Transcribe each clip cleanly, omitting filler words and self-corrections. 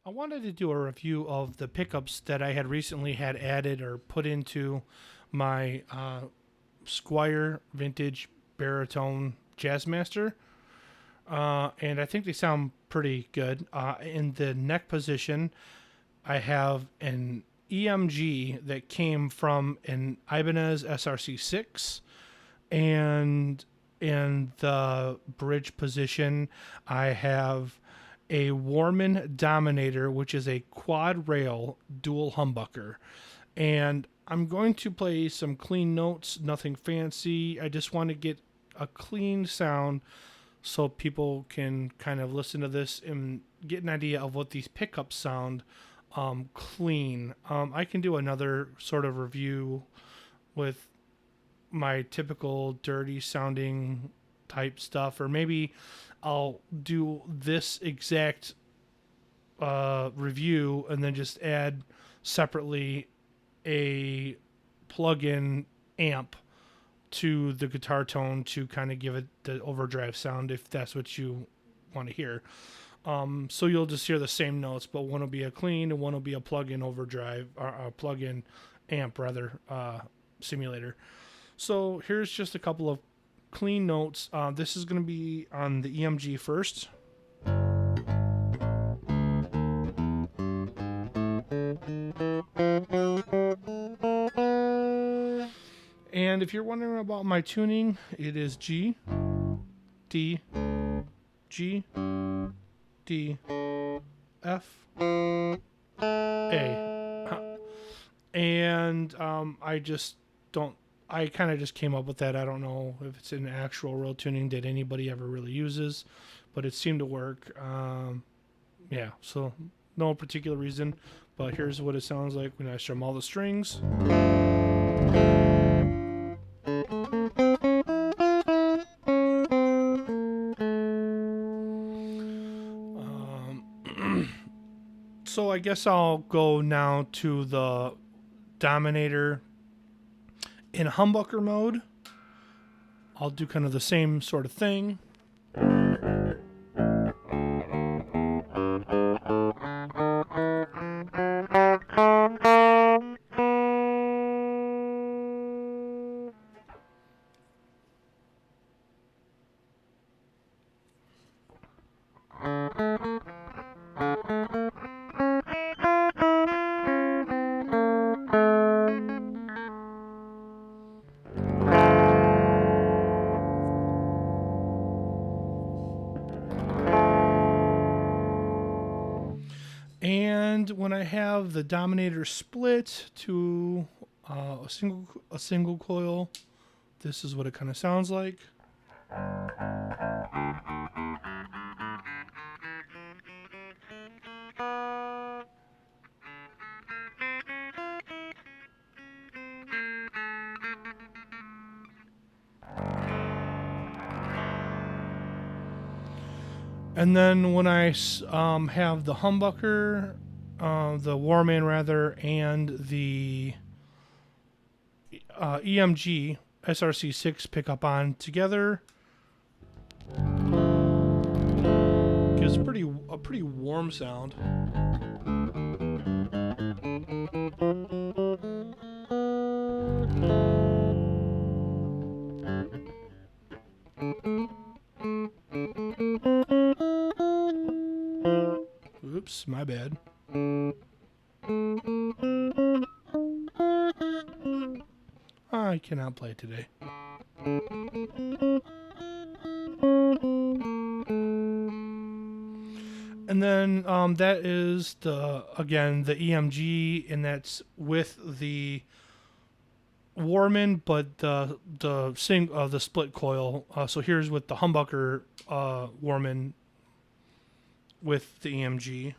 I wanted to do a review of the pickups that I had recently had added or put into my Squire Vintage Baritone Jazzmaster. And I think they sound pretty good. In the neck position, I have an EMG that came from an Ibanez SRC6, and in the bridge position, I have a Warman Doninator, which is a quad rail dual humbucker. And I'm going to play some clean notes, nothing fancy. I just want to get a clean sound so people can kind of listen to this and get an idea of what these pickups sound clean. I can do another sort of review with my typical dirty sounding type stuff, or maybe I'll do this exact review and then just add separately a plug-in amp to the guitar tone to kind of give it the overdrive sound if that's what you want to hear. So you'll just hear the same notes, but one will be a clean and one will be a plug-in overdrive, or a plug-in amp rather, simulator. So here's just a couple of clean notes. This is going to be on the EMG first. And if you're wondering about my tuning, it is G, D, G, D, F, A. And I kind of just came up with that. I don't know if it's an actual real tuning that anybody ever really uses, but it seemed to work. Yeah, so no particular reason, but here's what it sounds like when I strum all the strings. So I guess I'll go now to the Dominator in humbucker mode. I'll do kind of the same sort of thing. And when I have the Dominator split to a single coil, this is what it kind of sounds like. And then when I have the humbucker, the Warman rather, and the EMG SRC6 pickup on together, gives a pretty warm sound. Oops, my bad. I cannot play today. And then that is the EMG, and that's with the Warman, but the split coil. So here's with the humbucker Warman with the EMG.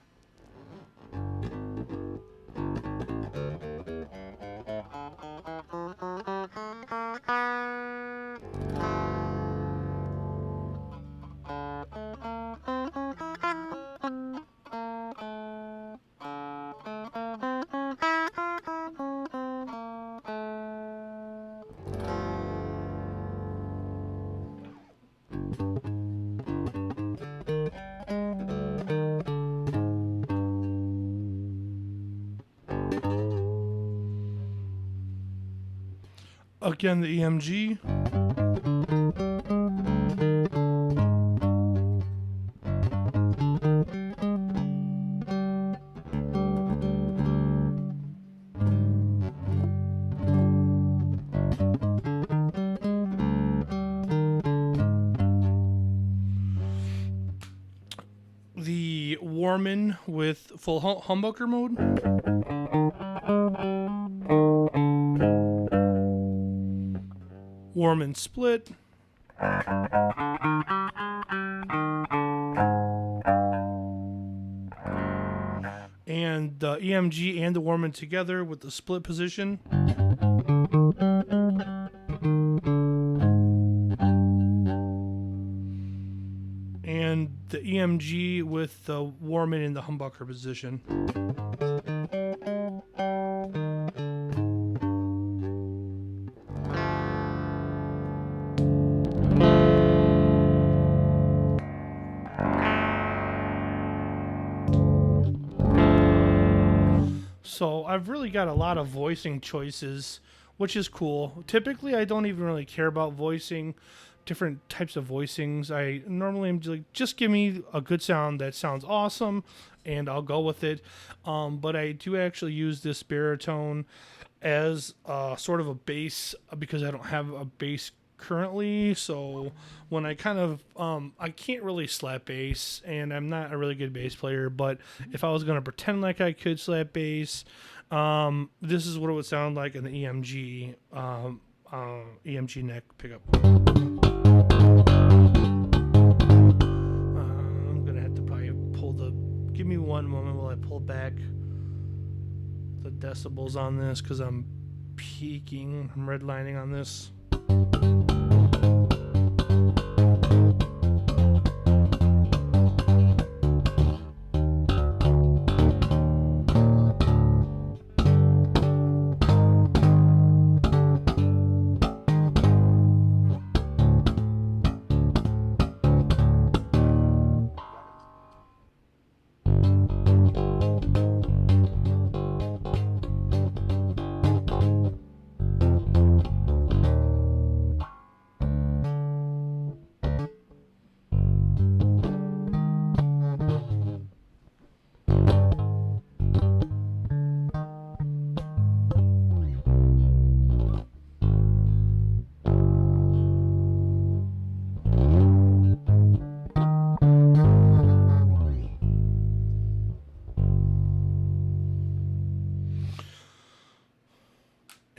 Again, the EMG. The Warman with full humbucker mode. Warman split. And the EMG and the Warman together with the split position. And the EMG with the Warman in the humbucker position. So I've really got a lot of voicing choices, which is cool. Typically, I don't even really care about voicing different types of voicings. I normally am like, just give me a good sound that sounds awesome, and I'll go with it. But I do actually use this baritone as sort of a bass because I don't have a bass currently. So when I kind of I can't really slap bass, and I'm not a really good bass player, but if I was going to pretend like I could slap bass, this is what it would sound like in the EMG EMG neck pickup. I'm gonna have to probably pull the, give me one moment while I pull back the decibels on this because I'm peaking, I'm redlining on this.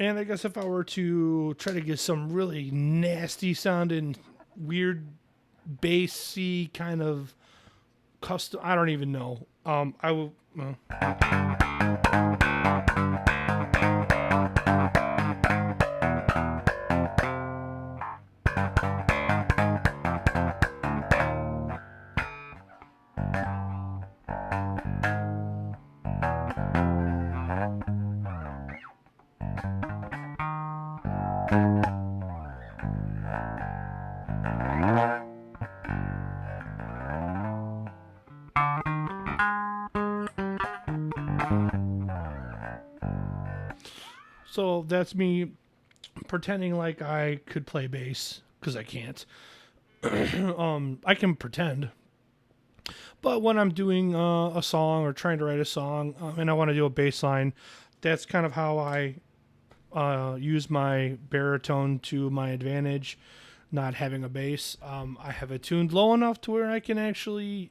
And I guess if I were to try to get some really nasty sounding, weird, bassy kind of custom, I don't even know. I will. Well. So that's me pretending like I could play bass, because I can't. I can pretend. But when I'm doing a song or trying to write a song and I want to do a bass line, that's kind of how I use my baritone to my advantage, not having a bass. I have it tuned low enough to where I can actually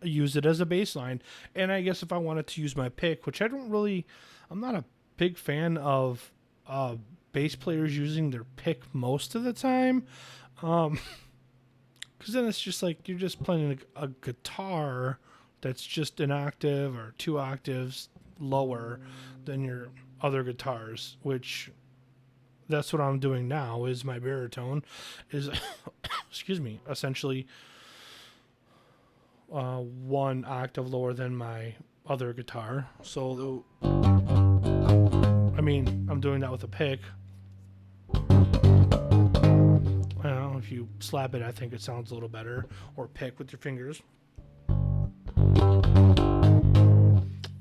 use it as a bass line. And I guess if I wanted to use my pick, which I'm not a big fan of bass players using their pick most of the time, because then it's just like you're just playing a guitar that's just an octave or 2 octaves lower than your other guitars, which that's what I'm doing now. Is my baritone is excuse me, essentially 1 octave lower than my other guitar. So I mean, I'm doing that with a pick. I don't know, if you slap it, I think it sounds a little better. Or pick with your fingers.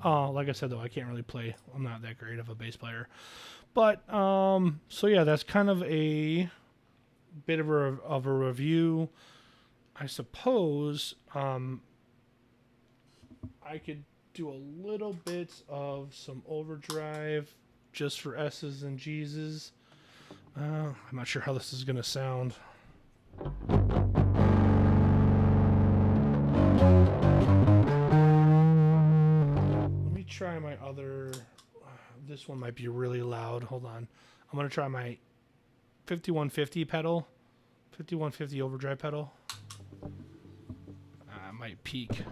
Like I said, though, I can't really play. I'm not that great of a bass player. But so yeah, that's kind of a bit of a review. I suppose I could do a little bit of some overdrive just for S's and G's. I'm not sure how this is going to sound. Let me try my other. This one might be really loud. Hold on. I'm going to try my 5150 pedal. 5150 overdrive pedal. I might peak.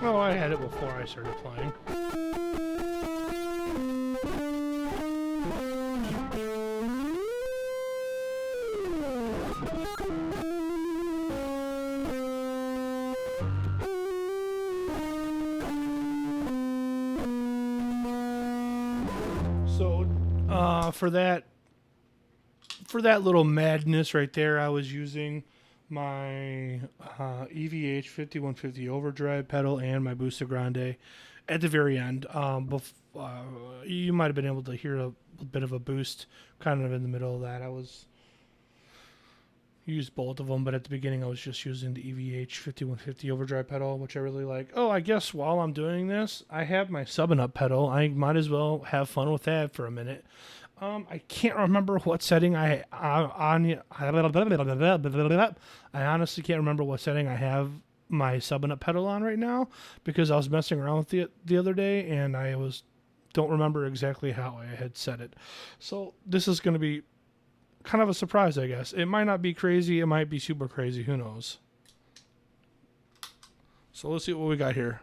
Oh, I had it before I started playing. So, for that little madness right there, I was using my EVH 5150 overdrive pedal and my Busta Grande at the very end. You might have been able to hear a bit of a boost kind of in the middle of that. I used both of them, but at the beginning I was just using the EVH 5150 overdrive pedal, which I really like. Oh, I guess while I'm doing this, I have my sub and up pedal. I might as well have fun with that for a minute. I can't remember what setting I honestly can't remember what setting I have my sub and up pedal on right now, because I was messing around with it the other day and don't remember exactly how I had set it. So this is going to be kind of a surprise, I guess. It might not be crazy, it might be super crazy, who knows. So let's see what we got here.